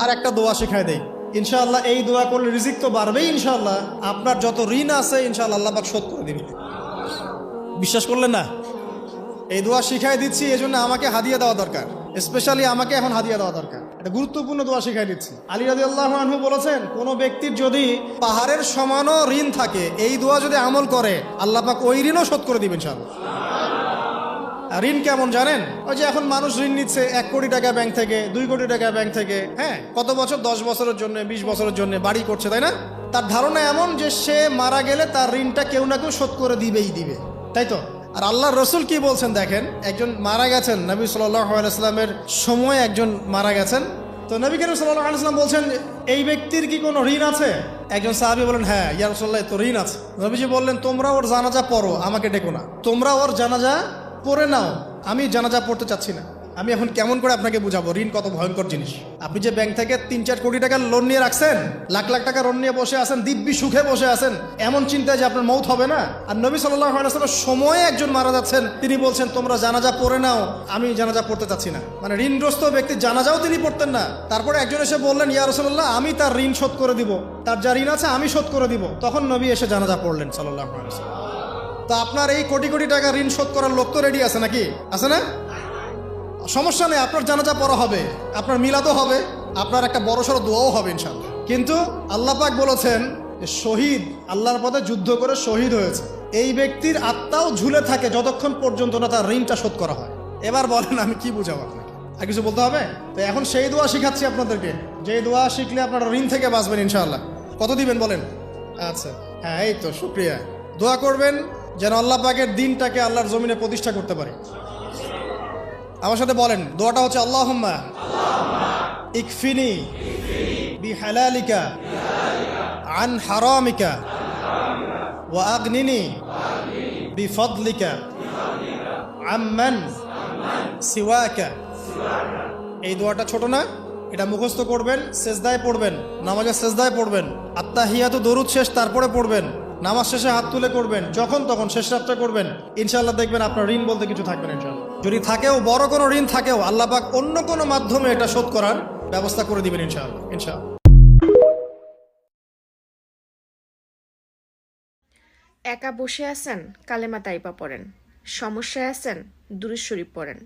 আর একটা দোয়া শেখায় দেই ইনশাআল্লাহ। এই দোয়া করলে রিজিক তো বাড়বেই ইনশাআল্লাহ। আপনার যত ঋণ আছে ইনশাআল্লাহ আল্লাহ পাক শোধ করে দিবে। বিশ্বাস করলেন না? এই দোয়া শিখাই দিচ্ছি, এই জন্য আমাকে হাদিয়া দেওয়া দরকার। স্পেশালি আমাকে এখন হাদিয়া দেওয়া দরকার। এটা গুরুত্বপূর্ণ দোয়া শিখাই দিচ্ছি। আলী রাদিয়াল্লাহু আনহু বলেছেন, কোন ব্যক্তির যদি পাহাড়ের সমানও ঋণ থাকে, এই দোয়া যদি আমল করে আল্লাহ পাক ওই ঋণও শোধ করে দিবেন ইনশাআল্লাহ। ঋণ কেমন জানেন? ওই যে এখন মানুষ ঋণ নিচ্ছে 1 কোটি টাকা ব্যাংক থেকে, 2 কোটি টাকা ব্যাংক থেকে, হ্যাঁ, কত বছর, 10 বছরের জন্য, 20 বছরের জন্য বাড়ি করছে, তাই না? তার ধারণা এমন যে সে মারা গেলে তার ঋণটা কেউ না কেউ শোধ করে দিবেই দিবে, তাই তো? আর আল্লাহর রসুল কি বলছেন দেখেন, একজন মারা গেছেন, নবী সাল্লাল্লাহু আলাইহি ওয়াসাল্লামের সময় একজন মারা গেছেন। তো নবী করিম সাল্লাল্লাহু আলাইহি ওয়াসাল্লাম বলছেন, এই ব্যক্তির কি কোনো ঋণ আছে? একজন সাহাবী বলেন, হ্যাঁ ইয়া রাসূলুল্লাহ, তো ঋণ আছে। নবীজি বললেন, তোমরা ওর জানাজা পড়ো, আমাকে ডেকো না। তোমরা ওর জানাজা পড়ে নাও, আমি জানাজা পড়তে চাচ্ছি না। আমি এখন কেমন করে আপনাকে বুঝাবো ঋণ কত ভয়ঙ্কর জিনিস? আপনি যে ব্যাংক থেকে 3-4 কোটি টাকার লোন নিয়ে রাখছেন, লাখ লাখ টাকা লোন নিয়ে বসে আছেন, দিব্যি সুখে বসে আছেন, এমন চিন্তায় যে আপনার মৌত হবে না। আর নবী সাল্লাল্লাহু আলাইহি ওয়াসাল্লামের সময়ে একজন মারা যাচ্ছেন, তিনি বলছেন তোমরা জানাজা পড়ে নাও, আমি জানাজা পড়তে চাচ্ছি না। মানে ঋণগ্রস্ত ব্যক্তির জানাজাও তিনি পড়তেন না। তারপরে একজন এসে বললেন, ইয়া রাসূলুল্লাহ, আমি তার ঋণ শোধ করে দিব, তার যা ঋণ আছে আমি শোধ করে দিব। তখন নবী এসে জানাজা পড়লেন সাল্লাল্লাহু আলাইহি ওয়াসাল্লাম। তো আপনার এই কোটি কোটি টাকা ঋণ শোধ করার লোক তো রেডি আছে নাকি? আছে না? সমস্যা নেই, আপনার জানাজা পড়া হবে, আপনার মিলাদও হবে, আপনার একটা বড়সড় দোয়াও হবে ইনশাআল্লাহ। কিন্তু আল্লাহ পাক বলেছেন, শহীদ, আল্লাহর পথে যুদ্ধ করে শহীদ হয়েছে, এই ব্যক্তির আত্মাও ঝুলে থাকে যতক্ষণ পর্যন্ত না তার ঋণটা শোধ করা হয়। এবার বলেন আমি কি বুঝাবো আপনাকে? আর কিছু বলতে হবে? তো এখন সেই দোয়া শিখাচ্ছি আপনাদেরকে, যে দোয়া শিখলে আপনারা ঋণ থেকে বাঁচবেন ইনশাআল্লাহ। কত দিবেন বলেন? আচ্ছা, হ্যাঁ, এই তো, শুকরিয়া। দোয়া করবেন যেন আল্লাহ পাকের দিনটাকে আল্লাহর জমিনে প্রতিষ্ঠা করতে পারে। আমার সাথে বলেন, দোয়াটা হচ্ছে, আল্লাহুম্মা ইকফিনি বিহালালিকা আন হারামিকা ওয়া আগনিনি বিফদলিকা আম্মান সিওয়াকা। এই দোয়াটা ছোট না? এটা মুখস্থ করবেন, সেজদায় পড়বেন, নামাজের সেজদায় পড়বেন, আত্তাহিয়াতু দরুদ শেষ তারপরে পড়বেন, নামাজ শেষে হাত তুলে করবেন, যখন তখন শেষ রাতটা করবেন। ইনশাআল্লাহ দেখবেন আপনার ঋণ বলতে কিছু থাকবে না ইনশাআল্লাহ। যদি থাকেও, বড় কোনো ঋণ থাকেও, আল্লাহ পাক অন্য কোনো মাধ্যমে এটা শোধ করার ব্যবস্থা করে দিবেন ইনশাআল্লাহ। ইনশাআল্লাহ। একা বসে আছেন, কালেমা তাইবা পড়েন। সমস্যায় আছেন, দুরূদ শরীফ পড়েন।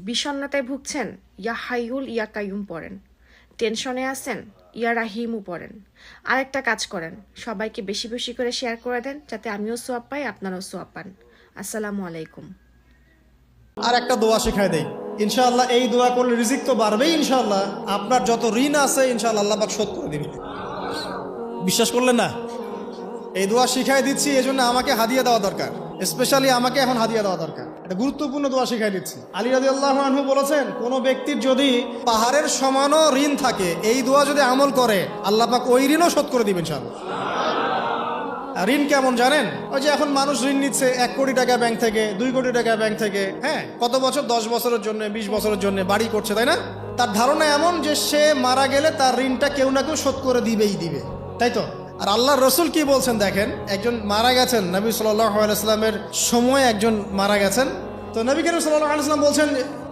বিষণ্ণতায় ভুগছেন, ইয়া হাইয়ুল ইয়া কাইয়ুম পড়েন। টেনশনে আছেন, ইয়া রাহিমু পড়েন। আরেকটা কাজ করেন, সবাইকে বেশি বেশি করে শেয়ার করে দেন, যাতে আমিও সোয়াব পাই, আপনারাও সোয়াব পান। আসসালামু আলাইকুম। আর একটা দোয়া শেখায় দেই ইনশাআল্লাহ। এই দোয়া করলে রিজিক তো বাড়বেই ইনশাআল্লাহ। আপনার যত ঋণ আছে ইনশাআল্লাহ আল্লাহ পাক শোধ করে দিবে। বিশ্বাস করলেন না? এই দোয়া শিখাই দিচ্ছি, এই জন্য আমাকে হাদিয়া দেওয়া দরকার। স্পেশালি আমাকে এখন হাদিয়া দেওয়া দরকার। এটা গুরুত্বপূর্ণ দোয়া শিখাই দিচ্ছি। আলী রাদিয়াল্লাহু আনহু বলেছেন, কোন ব্যক্তির যদি পাহাড়ের সমানও ঋণ থাকে, এই দোয়া যদি আমল করে আল্লাহ পাক ওই ঋণও শোধ করে দিবেন ইনশাআল্লাহ। ঋণ কেমন জানেন? ওই যে এখন মানুষ ঋণ নিচ্ছে 1 কোটি টাকা ব্যাংক থেকে, 2 কোটি টাকা ব্যাংক থেকে, হ্যাঁ, কত বছর, 10 বছরের জন্য, 20 বছরের জন্য বাড়ি করছে, তাই না? তার ধারণা এমন যে সে মারা গেলে তার ঋণটা কেউ না কেউ শোধ করে দিবেই দিবে, তাই তো? আর আল্লাহর রসুল কি বলছেন দেখেন, একজন মারা গেছেন, নবী সাল্লাল্লাহু আলাইহি ওয়াসাল্লামের সময় একজন মারা গেছেন। তো নবী করিম সাল্লাল্লাহু আলাইহি ওয়াসাল্লাম বলছেন,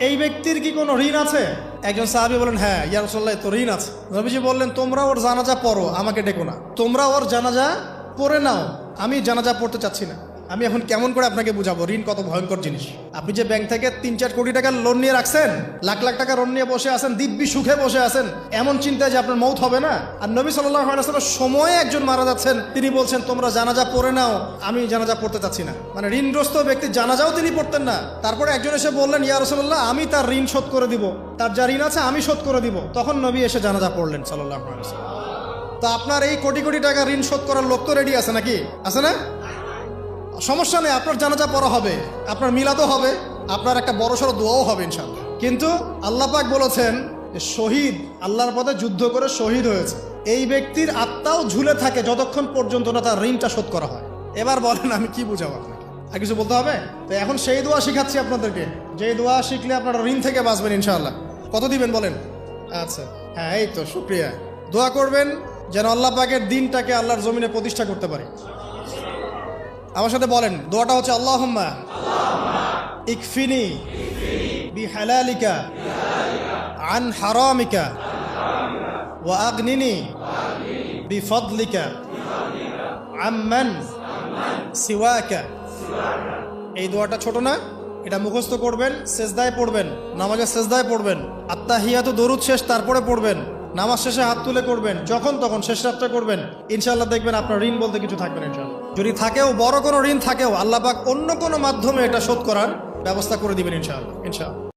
এই ব্যক্তির কি কোনো ঋণ আছে? একজন সাহাবী বলেন, হ্যাঁ ইয়া রাসূলুল্লাহ, তো ঋণ আছে। নবীজি বললেন, তোমরা ওর জানাজা পড়ো, আমাকে ডেকো না। তোমরা ওর জানাজা পড়ে নাও, আমি জানাজা পড়তে চাচ্ছি না। আমি এখন কেমন করে আপনাকে বুঝাবো ঋণ কত ভয়ঙ্কর জিনিস? আপনি যে ব্যাংক থেকে 3-4 কোটি টাকার লোন নিয়ে রাখছেন, লাখ লাখ টাকা লোন নিয়ে বসে আছেন, দিব্যি সুখে বসে আছেন, এমন চিন্তায় যে আপনার মৌত হবে না। আর নবী সাল্লাল্লাহু আলাইহি ওয়াসাল্লামের সময়ে একজন মারা যাচ্ছেন, তিনি বলছেন তোমরা জানাজা পড়ে নাও, আমি জানাজা পড়তে চাচ্ছি না। মানে ঋণগ্রস্ত ব্যক্তির জানাজাও তিনি পড়তেন না। তারপরে একজন এসে বললেন, ইয়া রাসূলুল্লাহ, আমি তার ঋণ শোধ করে দিব, তার যা ঋণ আছে আমি শোধ করে দিব। তখন নবী এসে জানাজা পড়লেন সাল্লাল্লাহু আলাইহি ওয়াসাল্লাম। তো আপনার এই কোটি কোটি টাকা ঋণ শোধ করার লোক তো রেডি আছে নাকি? আছে না? সমস্যা নেই, আপনার জানাজা পড়া হবে, আপনার মিলাদও হবে, আপনার একটা বড়সড় দোয়াও হবে ইনশাআল্লাহ। কিন্তু আল্লাহ পাক বলেছেন, শহীদ, আল্লাহর পথে যুদ্ধ করে শহীদ হয়েছে, এই ব্যক্তির আত্মাও ঝুলে থাকে যতক্ষণ পর্যন্ত না তার ঋণটা শোধ করা হয়। এবার বলেন আমি কি বুঝাবো আপনাকে? আর কিছু বলতে হবে? তো এখন সেই দোয়া শিখাচ্ছি আপনাদেরকে, যে দোয়া শিখলে আপনারা ঋণ থেকে বাঁচবেন ইনশাআল্লাহ। কত দিবেন বলেন? আচ্ছা, হ্যাঁ, এই তো, শুকরিয়া। দোয়া করবেন যেন আল্লাহ পাকের দিনটাকে আল্লাহর জমিনে প্রতিষ্ঠা করতে পারে। আমার সাথে বলেন, দোয়াটা হচ্ছে, আল্লাহুম্মা ইকফিনি বিহালালিকা আন হারামিকা ওয়া আগনিনি বিফদলিকা আম্মান সিওয়াকা। এই দোয়াটা ছোট না, এটা মুখস্থ করবেন, সেজদায় পড়বেন, নামাজের সেজদায় পড়বেন, আত্তাহিয়াতু দরুদ শেষ তারপরে পড়বেন, নামাজ শেষে হাত তুলে করবেন, যখন তখন শেষ রাতটা করবেন। ইনশাআল্লাহ দেখবেন আপনার ঋণ বলতে কিছু থাকবে না ইনশাআল্লাহ। যদি থাকেও, বড় কোনো ঋণ থাকেও, আল্লাহ পাক অন্য কোনো মাধ্যমে এটা শোধ করার ব্যবস্থা করে দিবেন ইনশাআল্লাহ। ইনশাআল্লাহ।